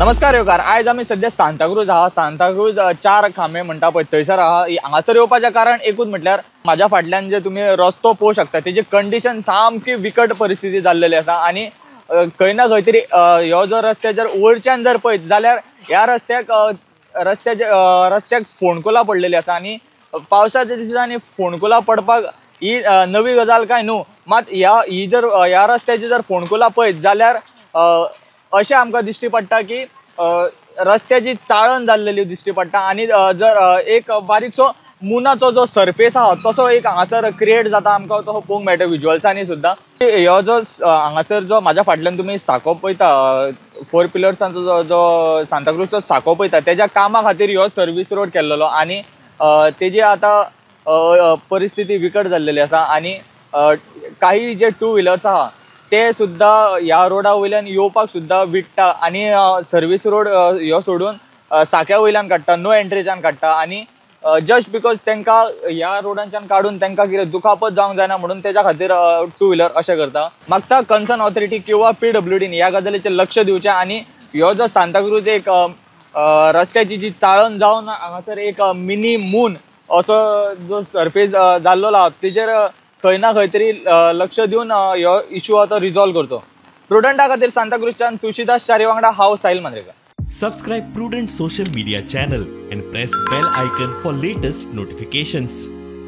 नमस्कार येवकार। आयज आमी सध्या सांताक्रूज आहा। सांताक्रूज चार खांबे म्हणटा पळय थंयसर आहा। हांगासर येवपाचें कारण एकूच म्हटल्यार म्हाज्या फाटल्यान जे तुमी रस्तो पळोवंक शकता तेजी कंडिशन सामकी विकट परिस्थिती जाल्लेली आसा आणि खंय ना खंय तरी ह्यो जर रस्ते जर वयरच्यान जर पळयत जाल्यार ह्या रस्त्याक फोंडकुलां पडलेली आसा आणि पावसाच्या दिसांनी फोंडकुलां पडपाक ही नवी गजाल काय न्हू, मात ह्या रस्त्याची जर फोंडकुलां पळयत जाल्यार अशें आमकां दिश्टी पडटा की रस्त्याची चाळण जाल्लेली दिश्टी पडटा आणि जर एक बारीकसो मुनाचो जो सरफेस आहा तसो एक हांगासर क्रिएट जाता आमकां तसो पळोवंक मेळटा विज्युअल्सांनी सुद्दां। ह्यो जो हांगासर जो म्हाज्या फाटल्यान तुमी साको पळयता 4 पिलर्सांचो जो सांताक्रूजचो साको पळयता तेज्या कामा खातीर ह्यो सर्वीस रोड केल्लो आणि तेजी आतां परिस्थिती विकट जाल्लेली आसा आणि काही जे 2 व्हिलर्स आहा ते सुद्धा ह्या रोडा वयल्यान येवपाक सुद्धा विटता आणि सर्वीस रोड ह्यो सोडून साक्या वयल्यान काडटा, नो एंट्रीच्यान काडटा आणि जस्ट बिकॉज तांकां ह्या रोडांच्यान काडून तांकां कितें दुखापत जावंक जायना म्हणून तेज्या खातीर 2 व्हिलर अशें करता। मागता कन्सर्न ऑथॉरिटी किंवा PWDन ह्या गजालीचेर लक्ष दिवचें आणि ह्यो जो सांताक्रूज एक रस्त्याची जी चाळण जावन हांगासर एक मिनी मून असो जो सरफेस जाल्लो आहा तेजेर खंय ना खंय तरी लक्ष दिवन ह्यो इश्यू आतां रिजॉल्व करचो। प्रुडंटा खातीर सांताक्रूजच्यान तुळशीदास च्यारी वांगडा हांव Sahil Mandrekar. Subscribe Prudent social media channel and press bell icon for latest notifications.